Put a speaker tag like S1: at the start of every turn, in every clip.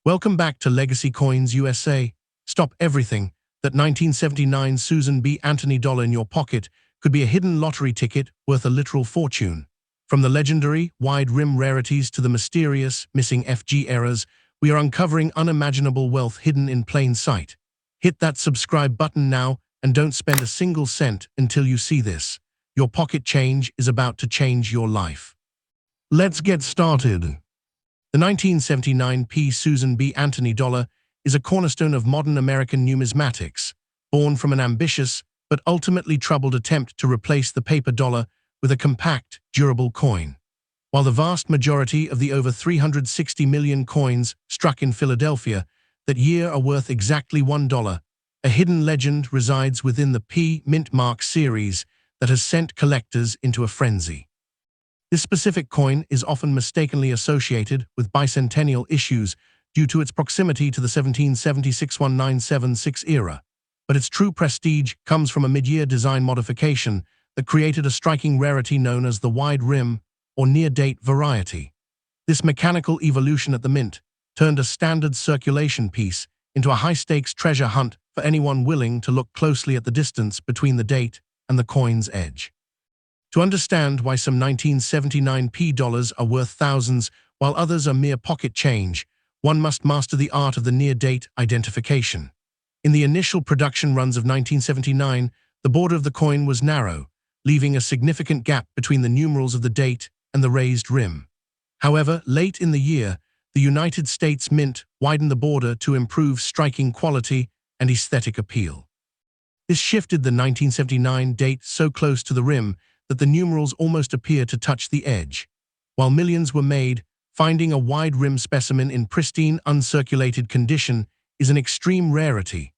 S1: Welcome back to Legacy Coins USA. Stop everything. That 1979 Susan B. Anthony dollar in your pocket could be a hidden lottery ticket worth a literal fortune. From the legendary wide rim rarities to the mysterious missing FG errors, we are uncovering unimaginable wealth hidden in plain sight. Hit that subscribe button now and don't spend a single cent until you see this. Your pocket change is about to change your life. Let's get started. The 1979 Susan B. Anthony dollar is a cornerstone of modern American numismatics, born from an ambitious but ultimately troubled attempt to replace the paper dollar with a compact, durable coin. While the vast majority of the over 360 million coins struck in Philadelphia that year are worth exactly $1, a hidden legend resides within the P Mint Mark series that has sent collectors into a frenzy. This specific coin is often mistakenly associated with bicentennial issues due to its proximity to the 1776-1976 era, but its true prestige comes from a mid-year design modification that created a striking rarity known as the wide rim or near-date variety. This mechanical evolution at the mint turned a standard circulation piece into a high-stakes treasure hunt for anyone willing to look closely at the distance between the date and the coin's edge. To understand why some 1979 dollars are worth thousands while others are mere pocket change, one must master the art of the near-date identification. In the initial production runs of 1979, the border of the coin was narrow, leaving a significant gap between the numerals of the date and the raised rim. However, late in the year, the United States Mint widened the border to improve striking quality and aesthetic appeal. This shifted the 1979 date so close to the rim that the numerals almost appear to touch the edge. While millions were made, finding a wide rim specimen in pristine, uncirculated condition is an extreme rarity.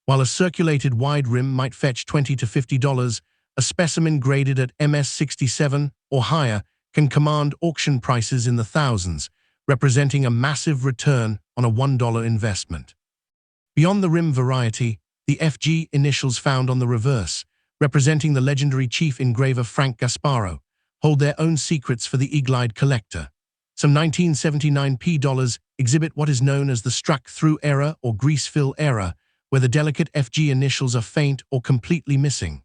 S1: While a circulated wide rim might fetch $20 to $50, a specimen graded at MS67 or higher can command auction prices in the thousands, representing a massive return on a $1 investment. Beyond the rim variety, the FG initials found on the reverse, representing the legendary chief engraver Frank Gasparo, hold their own secrets for the eagle-eyed collector. Some 1979 dollars exhibit what is known as the struck-through error or grease-fill error, where the delicate FG initials are faint or completely missing.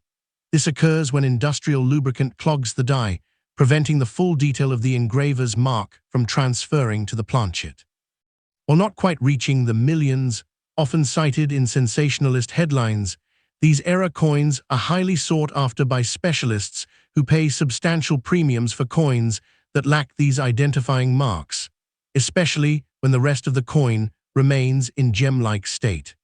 S1: This occurs when industrial lubricant clogs the die, preventing the full detail of the engraver's mark from transferring to the planchet. While not quite reaching the millions, often cited in sensationalist headlines, these error coins are highly sought after by specialists who pay substantial premiums for coins that lack these identifying marks, especially when the rest of the coin remains in gem-like state.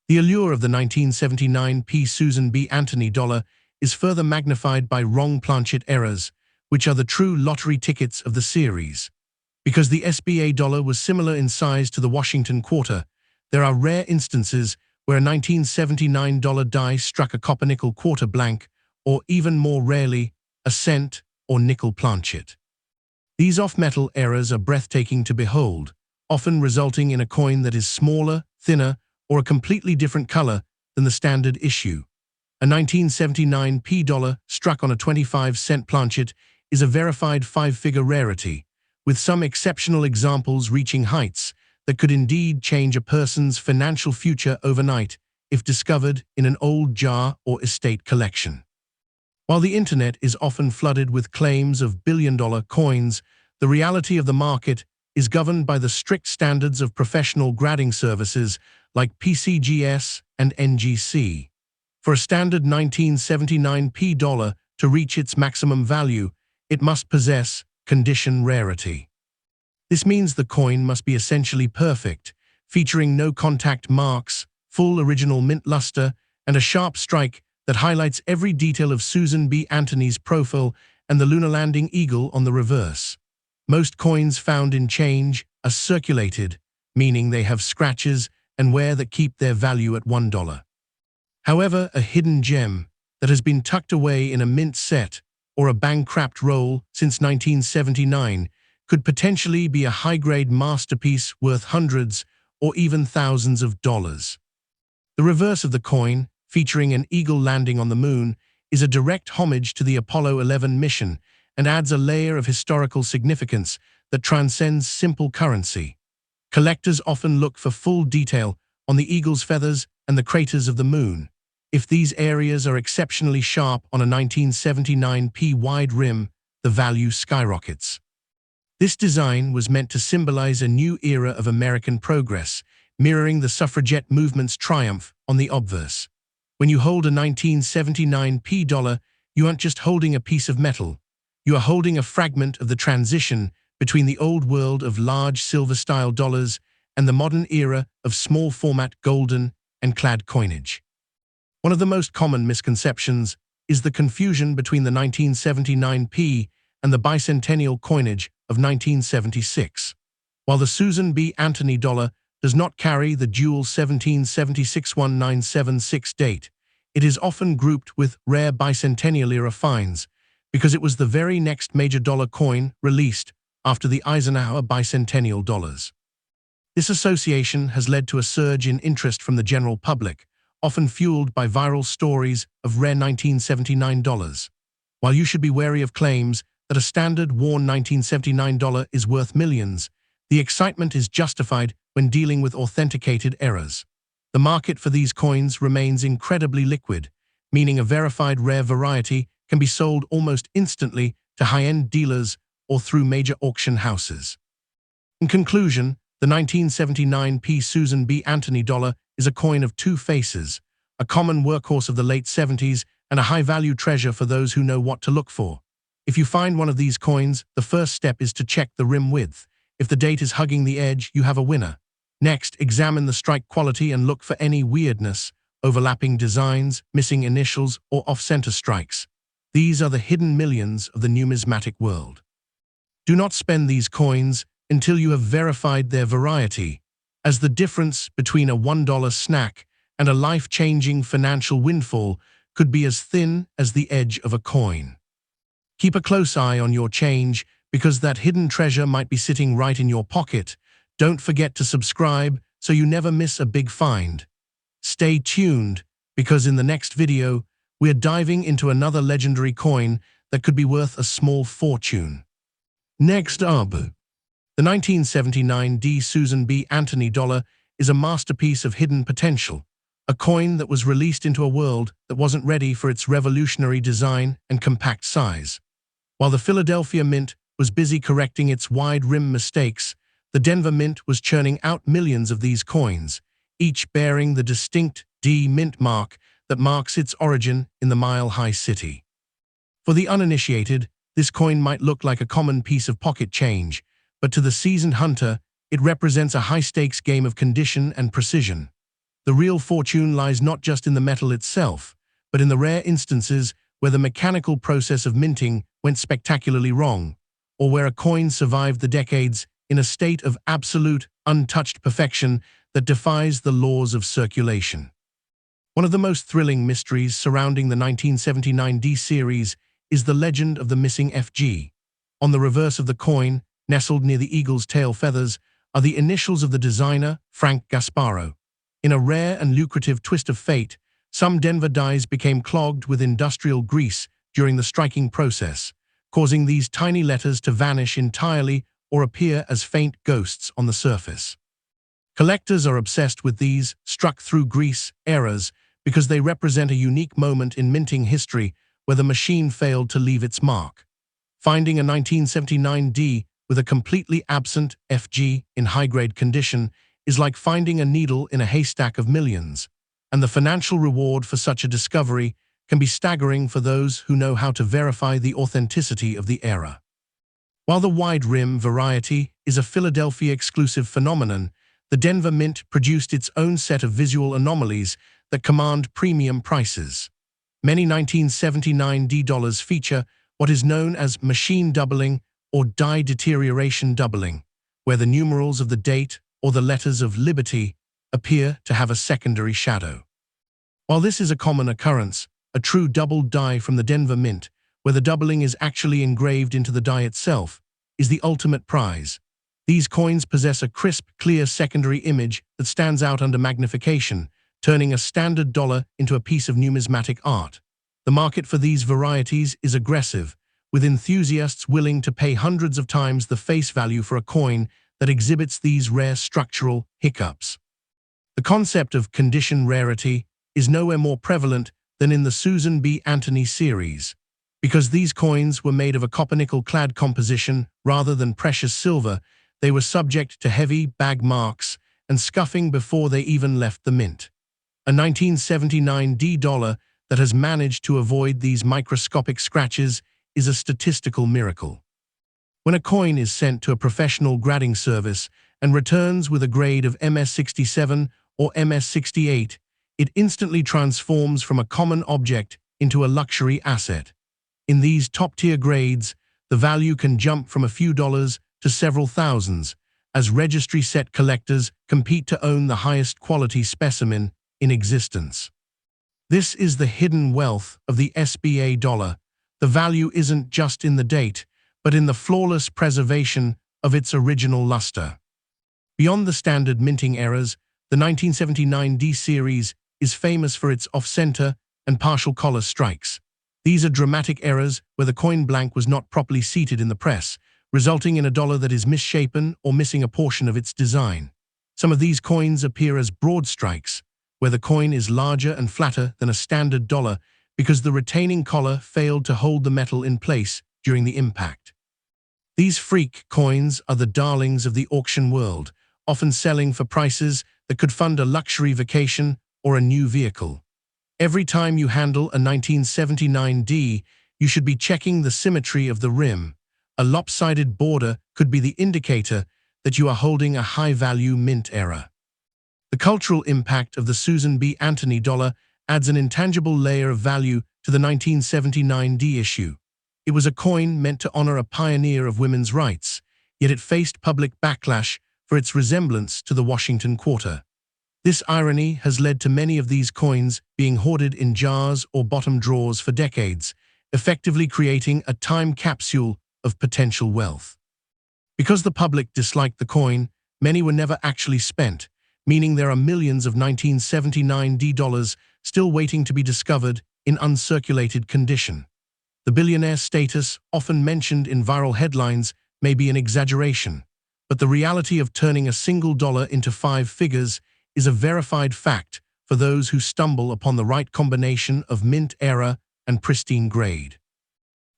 S1: The allure of the 1979 Susan B. Anthony dollar is further magnified by wrong planchet errors, which are the true lottery tickets of the series. Because the SBA dollar was similar in size to the Washington quarter, there are rare instances where a 1979 die struck a copper-nickel quarter blank, or even more rarely, a cent or nickel planchet. These off-metal errors are breathtaking to behold, often resulting in a coin that is smaller, thinner, or a completely different color than the standard issue. A 1979 dollar struck on a 25-cent planchet is a verified five-figure rarity, with some exceptional examples reaching heights that could indeed change a person's financial future overnight if discovered in an old jar or estate collection. While the internet is often flooded with claims of billion-dollar coins, the reality of the market is governed by the strict standards of professional grading services like PCGS and NGC. For a standard 1979 dollar to reach its maximum value, it must possess condition rarity. This means the coin must be essentially perfect, featuring no contact marks, full original mint luster, and a sharp strike that highlights every detail of Susan B. Anthony's profile and the lunar landing eagle on the reverse. Most coins found in change are circulated, meaning they have scratches and wear that keep their value at $1. However, a hidden gem that has been tucked away in a mint set or a bank-wrapped roll since 1979 could potentially be a high-grade masterpiece worth hundreds or even thousands of dollars. The reverse of the coin, featuring an eagle landing on the moon, is a direct homage to the Apollo 11 mission and adds a layer of historical significance that transcends simple currency. Collectors often look for full detail on the eagle's feathers and the craters of the moon. If these areas are exceptionally sharp on a 1979p wide rim, the value skyrockets. This design was meant to symbolize a new era of American progress, mirroring the suffragette movement's triumph on the obverse. When you hold a 1979p dollar, you aren't just holding a piece of metal. You are holding a fragment of the transition between the old world of large silver-style dollars and the modern era of small-format golden and clad coinage. One of the most common misconceptions is the confusion between the 1979p and the bicentennial coinage of 1976. While the Susan B. Anthony dollar does not carry the dual 17761976 date, it is often grouped with rare bicentennial-era finds because it was the very next major dollar coin released after the Eisenhower bicentennial dollars. This association has led to a surge in interest from the general public, often fueled by viral stories of rare 1979 dollars. While you should be wary of claims that a standard worn 1979 dollar is worth millions, the excitement is justified when dealing with authenticated errors. The market for these coins remains incredibly liquid, meaning a verified rare variety can be sold almost instantly to high-end dealers or through major auction houses. In conclusion, the 1979p Susan B. Anthony dollar is a coin of two faces, a common workhorse of the late 70s and a high-value treasure for those who know what to look for. If you find one of these coins, the first step is to check the rim width. If the date is hugging the edge, you have a winner. Next, examine the strike quality and look for any weirdness, overlapping designs, missing initials, or off-center strikes. These are the hidden millions of the numismatic world. Do not spend these coins until you have verified their variety, as the difference between a $1 snack and a life-changing financial windfall could be as thin as the edge of a coin. Keep a close eye on your change because that hidden treasure might be sitting right in your pocket. Don't forget to subscribe so you never miss a big find. Stay tuned because in the next video, we're diving into another legendary coin that could be worth a small fortune. Next up, the 1979 Susan B. Anthony dollar is a masterpiece of hidden potential, a coin that was released into a world that wasn't ready for its revolutionary design and compact size. While the Philadelphia Mint was busy correcting its wide rim mistakes, the Denver Mint was churning out millions of these coins, each bearing the distinct D Mint mark that marks its origin in the Mile High City. For the uninitiated, this coin might look like a common piece of pocket change, but to the seasoned hunter, it represents a high-stakes game of condition and precision. The real fortune lies not just in the metal itself, but in the rare instances where the mechanical process of minting went spectacularly wrong, or where a coin survived the decades in a state of absolute, untouched perfection that defies the laws of circulation. One of the most thrilling mysteries surrounding the 1979 D series is the legend of the missing FG. On the reverse of the coin, nestled near the eagle's tail feathers, are the initials of the designer, Frank Gasparo. In a rare and lucrative twist of fate, some Denver dies became clogged with industrial grease during the striking process, causing these tiny letters to vanish entirely or appear as faint ghosts on the surface. Collectors are obsessed with these struck-through grease errors because they represent a unique moment in minting history where the machine failed to leave its mark. Finding a 1979 D with a completely absent FG in high-grade condition is like finding a needle in a haystack of millions, and the financial reward for such a discovery can be staggering for those who know how to verify the authenticity of the era. While the wide rim variety is a Philadelphia-exclusive phenomenon, the Denver Mint produced its own set of visual anomalies that command premium prices. Many 1979 D dollars feature what is known as machine doubling or die deterioration doubling, where the numerals of the date or the letters of liberty appear to have a secondary shadow. While this is a common occurrence, a true double die from the Denver Mint, where the doubling is actually engraved into the die itself, is the ultimate prize. These coins possess a crisp, clear secondary image that stands out under magnification, turning a standard dollar into a piece of numismatic art. The market for these varieties is aggressive, with enthusiasts willing to pay hundreds of times the face value for a coin that exhibits these rare structural hiccups. The concept of condition rarity is nowhere more prevalent than in the Susan B. Anthony series. Because these coins were made of a copper-nickel-clad composition rather than precious silver, they were subject to heavy bag marks and scuffing before they even left the mint. A 1979 D dollar that has managed to avoid these microscopic scratches is a statistical miracle. When a coin is sent to a professional grading service and returns with a grade of MS67 or MS68, it instantly transforms from a common object into a luxury asset. In these top-tier grades, the value can jump from a few dollars to several thousands, as registry-set collectors compete to own the highest quality specimen in existence. This is the hidden wealth of the SBA dollar. The value isn't just in the date, but in the flawless preservation of its original luster. Beyond the standard minting errors, the 1979 D series is famous for its off-center and partial collar strikes. These are dramatic errors where the coin blank was not properly seated in the press, resulting in a dollar that is misshapen or missing a portion of its design. Some of these coins appear as broad strikes, where the coin is larger and flatter than a standard dollar because the retaining collar failed to hold the metal in place during the impact. These freak coins are the darlings of the auction world, often selling for prices that could fund a luxury vacation or a new vehicle. Every time you handle a 1979 D, you should be checking the symmetry of the rim. A lopsided border could be the indicator that you are holding a high-value mint error. The cultural impact of the Susan B. Anthony dollar adds an intangible layer of value to the 1979 D issue. It was a coin meant to honor a pioneer of women's rights, yet it faced public backlash for its resemblance to the Washington Quarter. This irony has led to many of these coins being hoarded in jars or bottom drawers for decades, effectively creating a time capsule of potential wealth. Because the public disliked the coin, many were never actually spent, meaning there are millions of 1979 D dollars still waiting to be discovered in uncirculated condition. The billionaire status often mentioned in viral headlines may be an exaggeration, but the reality of turning a single dollar into 5 figures is a verified fact for those who stumble upon the right combination of mint era and pristine grade.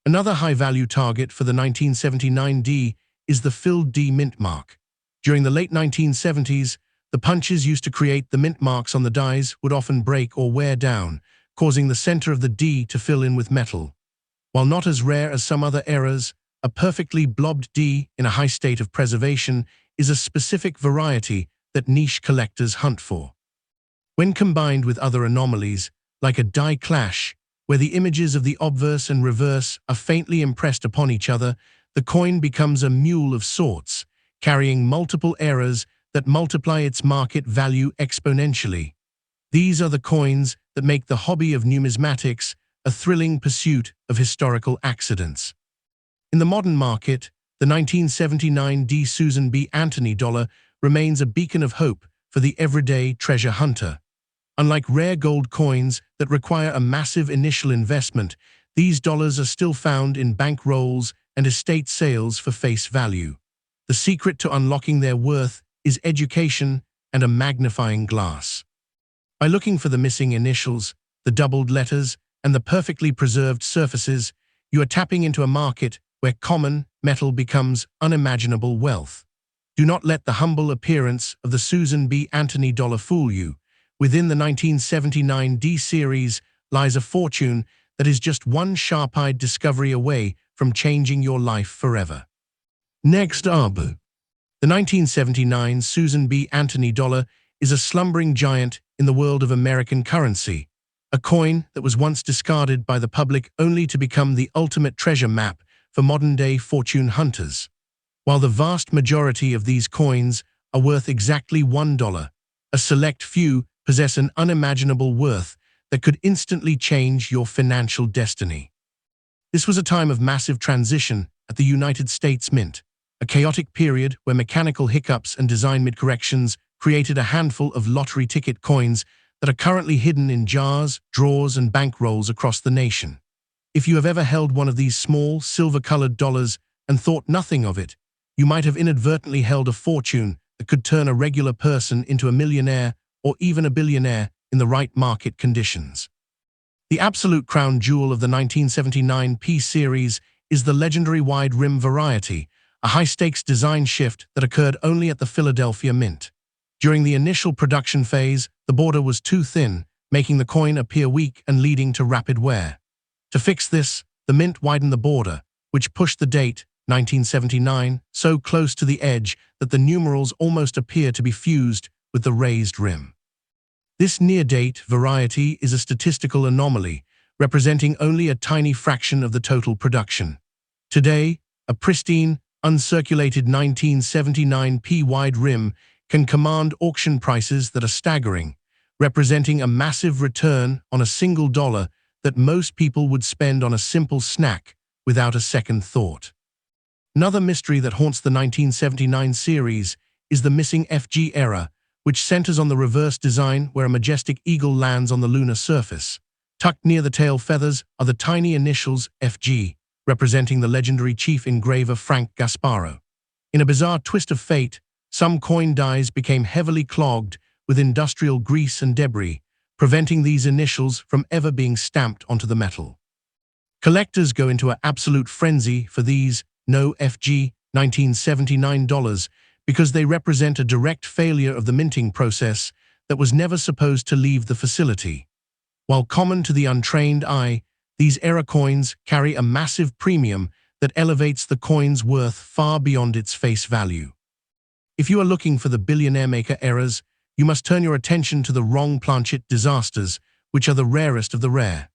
S1: Another high-value target for the 1979 D is the filled D mint mark. During the late 1970s, the punches used to create the mint marks on the dies would often break or wear down, causing the center of the D to fill in with metal. While not as rare as some other errors, a perfectly blobbed D in a high state of preservation is a specific variety that niche collectors hunt for. When combined with other anomalies, like a die clash, where the images of the obverse and reverse are faintly impressed upon each other, the coin becomes a mule of sorts, carrying multiple errors that multiply its market value exponentially. These are the coins that make the hobby of numismatics a thrilling pursuit of historical accidents. In the modern market, the 1979 D Susan B. Anthony dollar remains a beacon of hope for the everyday treasure hunter. Unlike rare gold coins that require a massive initial investment, these dollars are still found in bank rolls and estate sales for face value. The secret to unlocking their worth is education and a magnifying glass. By looking for the missing initials, the doubled letters, and the perfectly preserved surfaces, you are tapping into a market where common metal becomes unimaginable wealth. Do not let the humble appearance of the Susan B. Anthony dollar fool you. Within the 1979 D series lies a fortune that is just one sharp-eyed discovery away from changing your life forever. Next up, the 1979 Susan B. Anthony dollar is a slumbering giant in the world of American currency, a coin that was once discarded by the public only to become the ultimate treasure map for modern-day fortune hunters. While the vast majority of these coins are worth exactly $1, a select few possess an unimaginable worth that could instantly change your financial destiny. This was a time of massive transition at the United States Mint, a chaotic period where mechanical hiccups and design mid-corrections created a handful of lottery ticket coins that are currently hidden in jars, drawers, and bank rolls across the nation. If you have ever held one of these small, silver-colored dollars and thought nothing of it, you might have inadvertently held a fortune that could turn a regular person into a millionaire or even a billionaire in the right market conditions. The absolute crown jewel of the 1979 P series is the legendary wide rim variety, a high-stakes design shift that occurred only at the Philadelphia Mint. During the initial production phase, the border was too thin, making the coin appear weak and leading to rapid wear. To fix this, the Mint widened the border, which pushed the date, 1979, so close to the edge that the numerals almost appear to be fused with the raised rim. This near-date variety is a statistical anomaly, representing only a tiny fraction of the total production. Today, a pristine, uncirculated 1979 P wide rim can command auction prices that are staggering, representing a massive return on a single dollar that most people would spend on a simple snack without a second thought. Another mystery that haunts the 1979 series is the missing FG error, which centers on the reverse design where a majestic eagle lands on the lunar surface. Tucked near the tail feathers are the tiny initials FG, representing the legendary chief engraver Frank Gasparo. In a bizarre twist of fate, some coin dies became heavily clogged with industrial grease and debris, preventing these initials from ever being stamped onto the metal. Collectors go into an absolute frenzy for these no FG 1979 dollars because they represent a direct failure of the minting process that was never supposed to leave the facility. While common to the untrained eye, these error coins carry a massive premium that elevates the coin's worth far beyond its face value. If you are looking for the billionaire maker errors, you must turn your attention to the wrong planchet disasters, which are the rarest of the rare.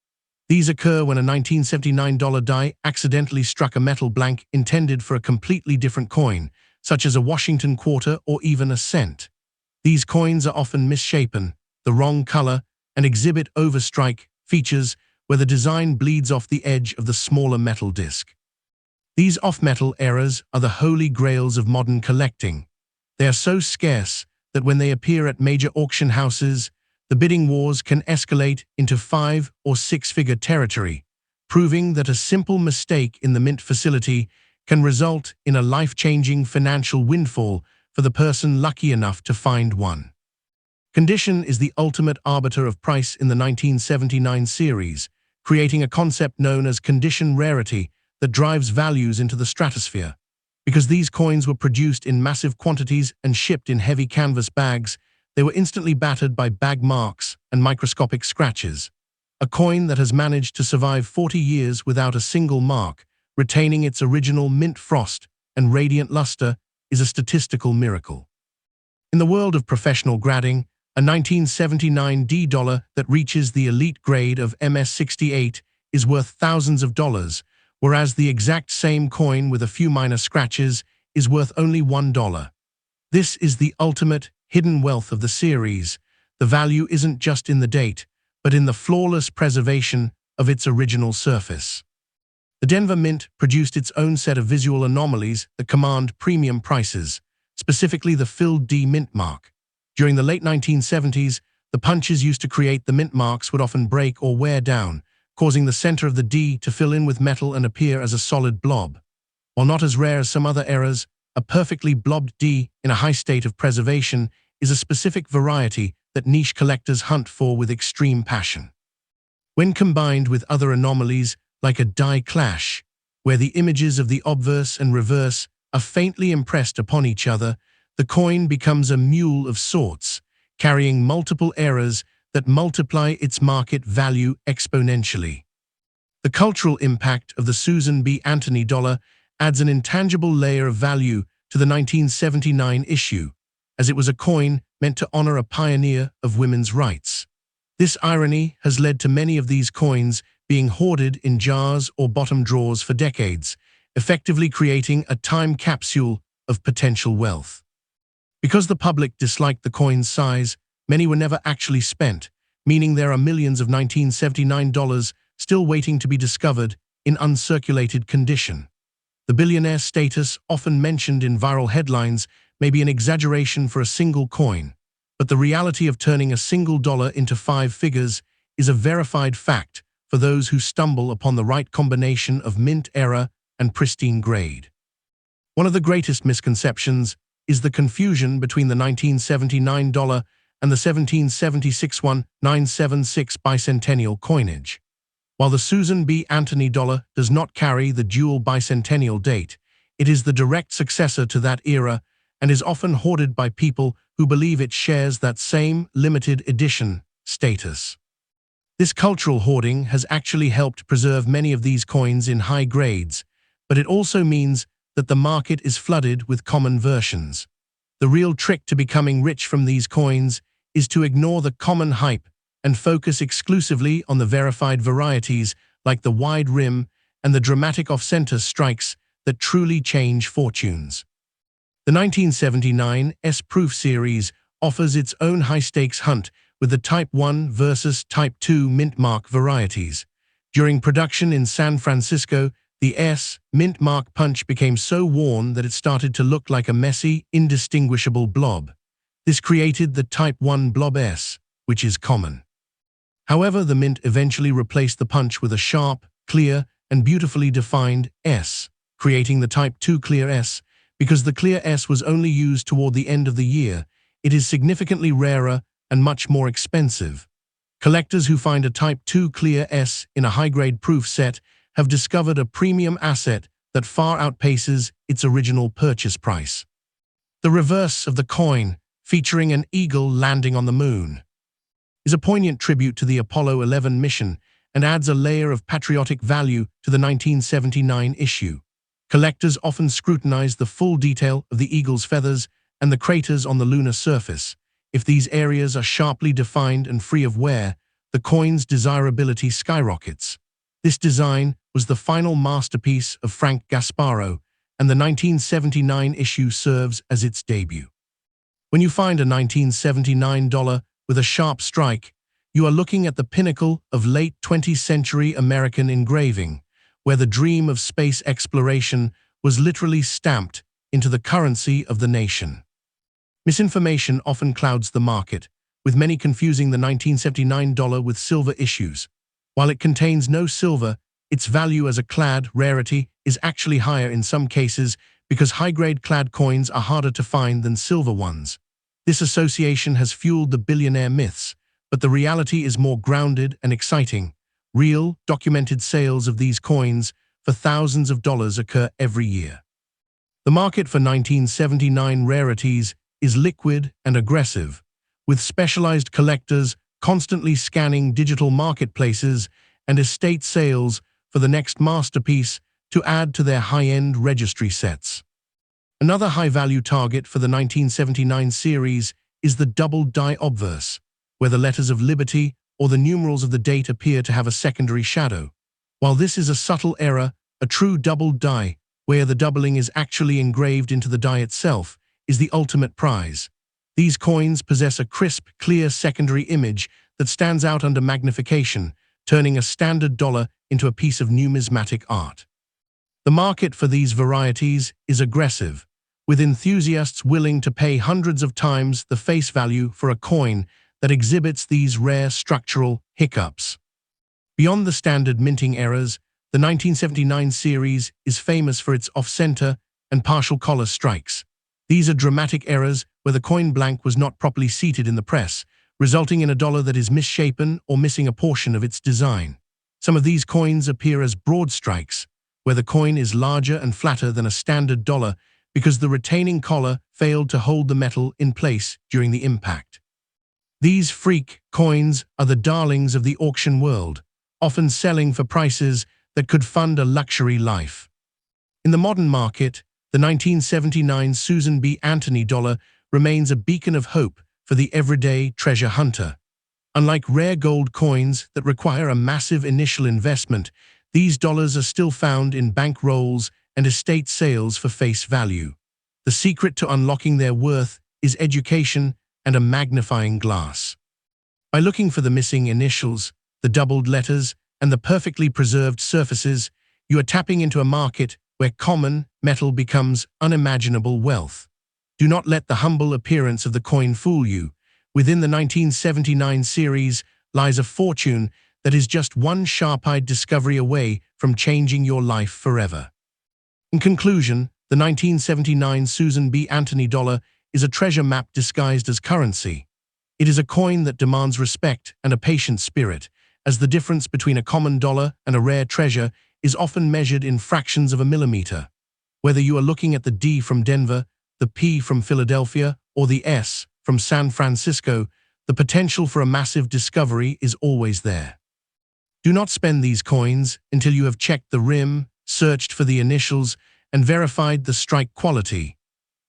S1: These occur when a 1979 dollar die accidentally struck a metal blank intended for a completely different coin, such as a Washington quarter or even a cent. These coins are often misshapen, the wrong color, and exhibit overstrike features where the design bleeds off the edge of the smaller metal disc. These off-metal errors are the holy grails of modern collecting. They are so scarce that when they appear at major auction houses, the bidding wars can escalate into 5- or 6-figure territory, proving that a simple mistake in the mint facility can result in a life-changing financial windfall for the person lucky enough to find one. Condition is the ultimate arbiter of price in the 1979 series, creating a concept known as condition rarity that drives values into the stratosphere. Because these coins were produced in massive quantities and shipped in heavy canvas bags, they were instantly battered by bag marks and microscopic scratches. A coin that has managed to survive 40 years without a single mark, retaining its original mint frost and radiant luster, is a statistical miracle. In the world of professional grading, a 1979 D dollar that reaches the elite grade of MS-68 is worth thousands of dollars, whereas the exact same coin with a few minor scratches is worth only $1. This is the ultimate hidden wealth of the series. The value isn't just in the date, but in the flawless preservation of its original surface. The Denver Mint produced its own set of visual anomalies that command premium prices, specifically the filled D mint mark. During the late 1970s, the punches used to create the mint marks would often break or wear down, causing the center of the D to fill in with metal and appear as a solid blob. While not as rare as some other errors, a perfectly blobbed D in a high state of preservation is a specific variety that niche collectors hunt for with extreme passion. When combined with other anomalies like a die clash, where the images of the obverse and reverse are faintly impressed upon each other, the coin becomes a mule of sorts, carrying multiple errors that multiply its market value exponentially. The cultural impact of the Susan B. Anthony dollar adds an intangible layer of value to the 1979 issue, as it was a coin meant to honor a pioneer of women's rights. This irony has led to many of these coins being hoarded in jars or bottom drawers for decades, effectively creating a time capsule of potential wealth. Because the public disliked the coin's size, many were never actually spent, meaning there are millions of 1979 dollars still waiting to be discovered in uncirculated condition. The billionaire status often mentioned in viral headlines may be an exaggeration for a single coin, but the reality of turning a single dollar into 5 figures is a verified fact for those who stumble upon the right combination of mint error and pristine grade. One of the greatest misconceptions is the confusion between the $1979 and the 1776 1976 bicentennial coinage. While the Susan B. Anthony dollar does not carry the dual bicentennial date, it is the direct successor to that era and is often hoarded by people who believe it shares that same limited edition status. This cultural hoarding has actually helped preserve many of these coins in high grades, but it also means that the market is flooded with common versions. The real trick to becoming rich from these coins is to ignore the common hype and focus exclusively on the verified varieties like the wide rim and the dramatic off-center strikes that truly change fortunes. The 1979 S-Proof series offers its own high-stakes hunt with the Type 1 versus Type 2 mint mark varieties. During production in San Francisco, the S mint mark punch became so worn that it started to look like a messy, indistinguishable blob. This created the Type 1 Blob S, which is common. However, the mint eventually replaced the punch with a sharp, clear, and beautifully defined S, creating the Type 2 Clear S. Because the Clear S was only used toward the end of the year, it is significantly rarer and much more expensive. Collectors who find a Type 2 Clear S in a high-grade proof set have discovered a premium asset that far outpaces its original purchase price. The reverse of the coin, featuring an eagle landing on the moon, is a poignant tribute to the Apollo 11 mission and adds a layer of patriotic value to the 1979 issue. Collectors often scrutinize the full detail of the eagle's feathers and the craters on the lunar surface. If these areas are sharply defined and free of wear, the coin's desirability skyrockets. This design was the final masterpiece of Frank Gasparro, and the 1979 issue serves as its debut. When you find a $1979 with a sharp strike, you are looking at the pinnacle of late 20th century American engraving, where the dream of space exploration was literally stamped into the currency of the nation. Misinformation often clouds the market, with many confusing the $1979 with silver issues. While it contains no silver, its value as a clad rarity is actually higher in some cases because high-grade clad coins are harder to find than silver ones. This association has fueled the billionaire myths, but the reality is more grounded and exciting. Real, documented sales of these coins for thousands of dollars occur every year. The market for 1979 rarities is liquid and aggressive, with specialized collectors constantly scanning digital marketplaces and estate sales for the next masterpiece to add to their high-end registry sets. Another high-value target for the 1979 series is the doubled die obverse, where the letters of liberty or the numerals of the date appear to have a secondary shadow. While this is a subtle error, a true doubled die, where the doubling is actually engraved into the die itself, is the ultimate prize. These coins possess a crisp, clear secondary image that stands out under magnification, turning a standard dollar into a piece of numismatic art. The market for these varieties is aggressive, with enthusiasts willing to pay hundreds of times the face value for a coin that exhibits these rare structural hiccups. Beyond the standard minting errors, the 1979 series is famous for its off-center and partial collar strikes. These are dramatic errors where the coin blank was not properly seated in the press, resulting in a dollar that is misshapen or missing a portion of its design. Some of these coins appear as broad strikes, where the coin is larger and flatter than a standard dollar because the retaining collar failed to hold the metal in place during the impact. These freak coins are the darlings of the auction world, often selling for prices that could fund a luxury life. In the modern market, the 1979 Susan B. Anthony dollar remains a beacon of hope for the everyday treasure hunter. Unlike rare gold coins that require a massive initial investment, these dollars are still found in bank rolls and estate sales for face value. The secret to unlocking their worth is education and a magnifying glass. By looking for the missing initials, the doubled letters, and the perfectly preserved surfaces, you are tapping into a market where common metal becomes unimaginable wealth. Do not let the humble appearance of the coin fool you. Within the 1979 series lies a fortune that is just one sharp-eyed discovery away from changing your life forever. In conclusion, The 1979 Susan B. Anthony dollar is a treasure map disguised as currency. It is a coin that demands respect and a patient spirit, as the difference between a common dollar and a rare treasure is often measured in fractions of a millimeter. Whether you are looking at the D from Denver, the P from Philadelphia, or the S from San Francisco, the potential for a massive discovery is always there. Do not spend these coins until you have checked the rim, searched for the initials, and verified the strike quality.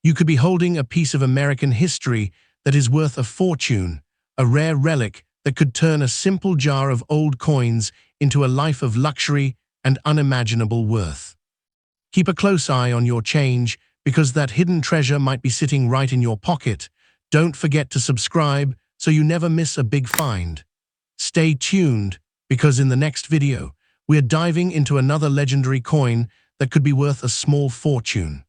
S1: You could be holding a piece of American history that is worth a fortune, a rare relic that could turn a simple jar of old coins into a life of luxury and unimaginable worth. Keep a close eye on your change, because that hidden treasure might be sitting right in your pocket. Don't forget to subscribe so you never miss a big find. Stay tuned, because in the next video, we're diving into another legendary coin that could be worth a small fortune.